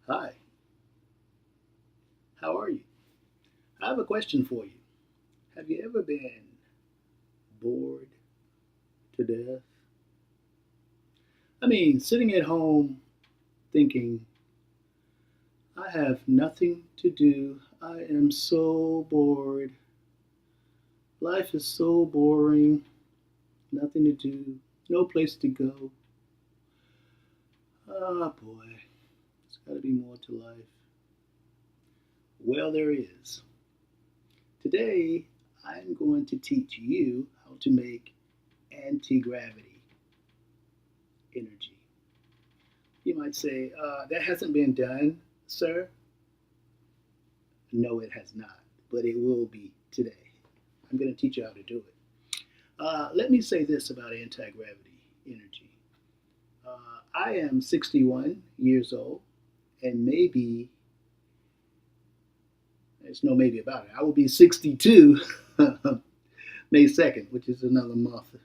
Hi, how are you? I have a question for you. Have you ever been bored to death? I mean, sitting at home thinking, I have nothing to do. I am so bored. Life is so boring. Nothing to do. No place to go. Ah, boy. There's got to be more to life. Well, there is. Today, I'm going to teach you how to make anti-gravity energy. You might say, that hasn't been done, sir. No, it has not, but it will be today. I'm going to teach you how to do it. Let me say this about anti gravity energy. I am 61 years old, and maybe, there's no maybe about it, I will be 62 May 2nd, which is another month,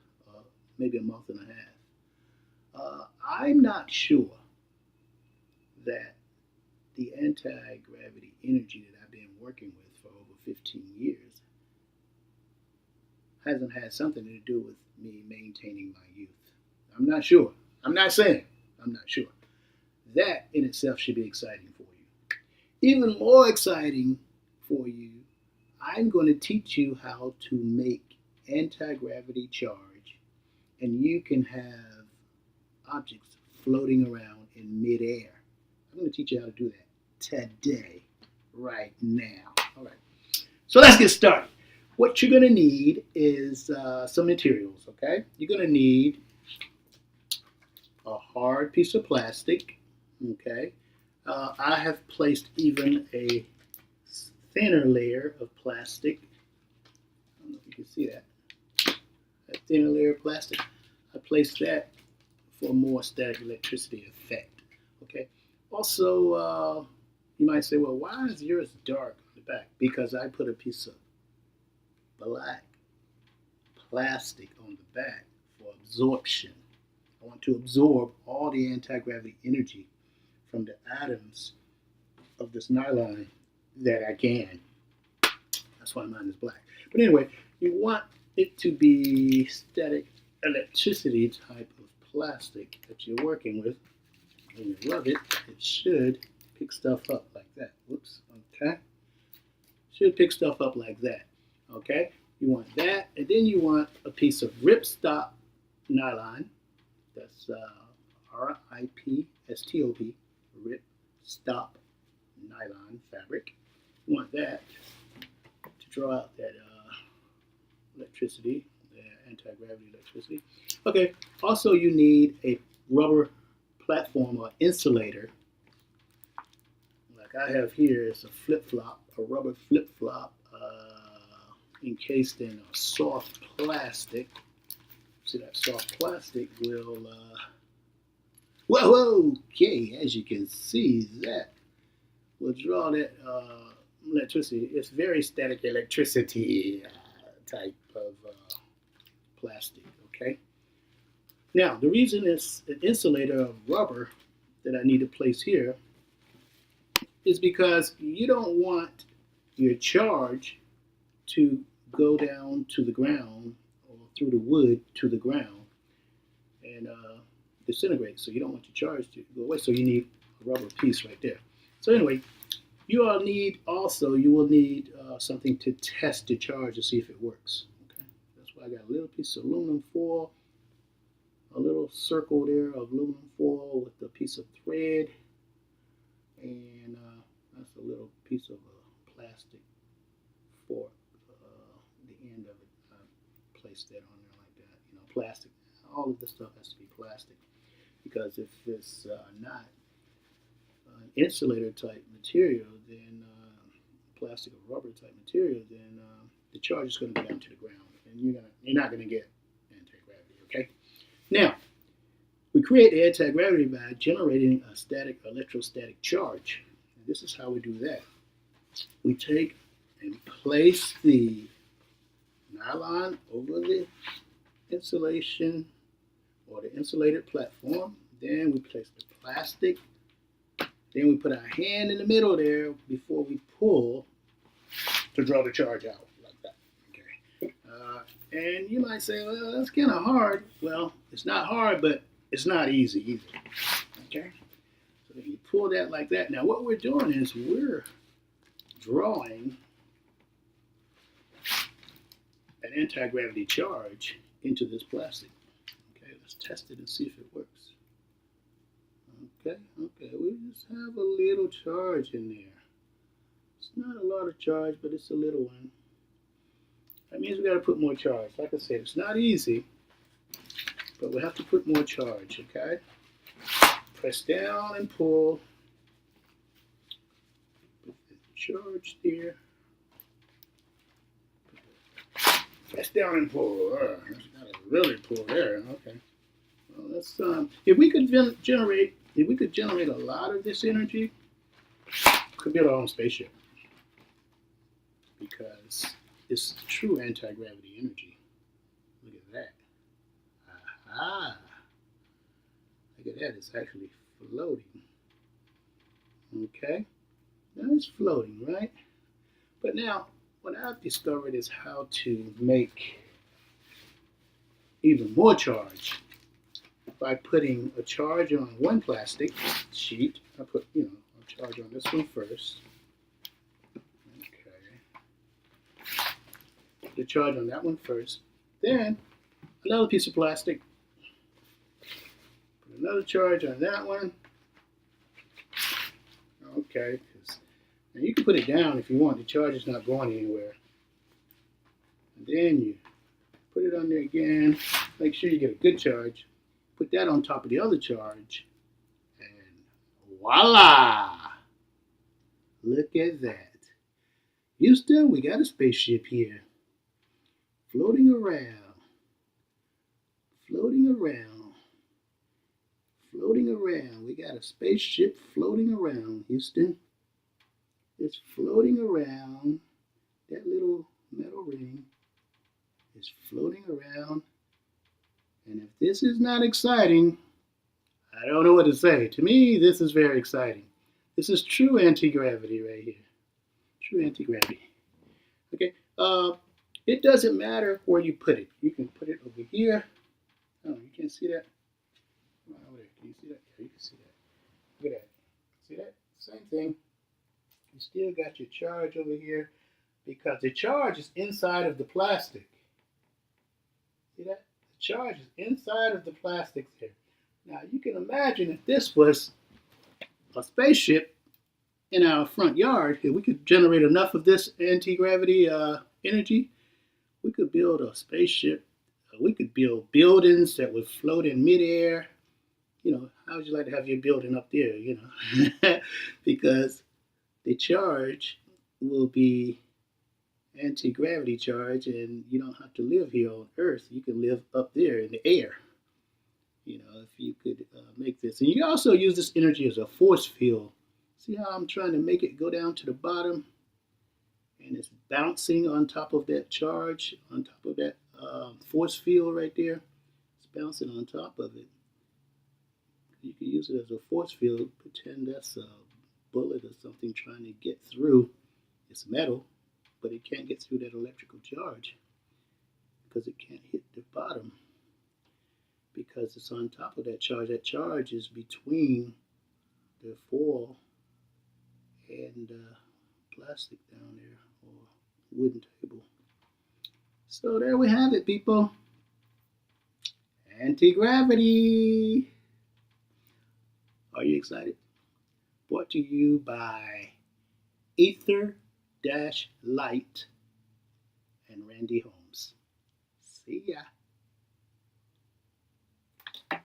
maybe a month and a half. I'm not sure that the anti-gravity energy that I've been working with for over 15 years hasn't had something to do with me maintaining my youth. I'm not sure. I'm not saying. I'm not sure. That in itself should be exciting for you. Even more exciting for you, I'm going to teach you how to make anti-gravity charge, and you can have objects floating around in midair. I'm going to teach you how to do that today, right now. All right. So let's get started. What you're going to need is some materials, okay? You're going to need a hard piece of plastic, okay? I have placed even a thinner layer of plastic. I don't know if you can see that. A thinner layer of plastic. I placed that for more static electricity effect, okay? Also, you might say, well, why is yours dark on the back? Because I put a piece of black plastic on the back for absorption. I want to absorb all the anti-gravity energy from the atoms of this nylon that I can. That's why mine is black. But anyway, you want it to be static electricity type of plastic that you're working with. When you rub it, it should pick stuff up like that. Whoops, okay? Should pick stuff up like that, okay? You want that, and then you want a piece of ripstop nylon. That's R-I-P-S-T-O-P, ripstop nylon fabric. You want that to draw out that electricity, the anti-gravity electricity. Okay, also you need a rubber platform or insulator. Like I have here is a flip-flop, a rubber flip-flop encased in a soft plastic. See, that soft plastic will, whoa, okay, as you can see, that will draw that electricity. It's very static electricity type of plastic, okay? Now, the reason it's an insulator of rubber that I need to place here is because you don't want your charge to go down to the ground or through the wood to the ground and disintegrate. So you don't want your charge to go away. So you need a rubber piece right there. So anyway, you will need something to test the charge to see if it works. Okay, that's why I got a little piece of aluminum foil, a little circle there of aluminum foil with a piece of thread, and that's a little piece of plastic fork. The end of it, I placed that on there like that. You know, plastic. All of this stuff has to be plastic because if it's not an insulator type material, then plastic or rubber type material, then the charge is going to go down to the ground, and you're not going to get anti-gravity. Okay. Now, we create anti-gravity by generating a static electrostatic charge. And this is how we do that. We take and place the nylon over the insulation or the insulated platform. Then we place the plastic Then we put our hand in the middle there before we pull to draw the charge out like that. Okay. And you might say, well, that's kind of hard. Well, it's not hard, but it's not easy either. Okay. So if you pull that like that. Now what we're doing is we're drawing an anti-gravity charge into this plastic. Okay, let's test it and see if it works. Okay, we just have a little charge in there. It's not a lot of charge, but it's a little one. That means we got to put more charge. Like I said, it's not easy, but we have to put more charge, okay? Press down and pull. Put the charge there. Press down and pull. That's gotta really pull there. Okay. Well, let's if we could generate a lot of this energy, we could build our own spaceship because it's true anti-gravity energy. Look at that. Aha. Look at that. It's actually floating. Okay. Now it's floating, right? But now, what I've discovered is how to make even more charge by putting a charge on one plastic sheet. I put, a charge on this one first. Okay. Put the charge on that one first. Then, another piece of plastic. Put another charge on that one. Okay. Now you can put it down if you want. The charge is not going anywhere. And then you put it on there again. Make sure you get a good charge. Put that on top of the other charge. And voila! Look at that. Houston, we got a spaceship here. Floating around. Floating around. Floating around. We got a spaceship floating around, Houston. It's floating around. That little metal ring is floating around. And if this is not exciting, I don't know what to say. To me, this is very exciting. This is true anti-gravity right here. True anti-gravity. Okay. It doesn't matter where you put it. You can put it over here. Oh, you can't see that? Come on over there. Can you see that? Yeah, you can see that. Look at that. See that? Same thing. You still got your charge over here because the charge is inside of the plastic. See that? The charge is inside of the plastic there. Now you can imagine if this was a spaceship in our front yard, if we could generate enough of this anti-gravity energy, we could build a spaceship. We could build buildings that would float in midair. How would you like to have your building up there, because the charge will be anti-gravity charge, and you don't have to live here on Earth. You can live up there in the air. If you could make this. And you can also use this energy as a force field. See how I'm trying to make it go down to the bottom? And it's bouncing on top of that charge, on top of that force field right there. It's bouncing on top of it. You can use it as a force field. Pretend that's a bullet or something trying to get through. It's metal, but it can't get through that electrical charge because it can't hit the bottom because it's on top of that charge. That charge is between the foil and plastic down there, or wooden table. So there we have it, people. Anti-gravity. Are you excited? Brought to you by Aether-Light and Randy Holmes. See ya.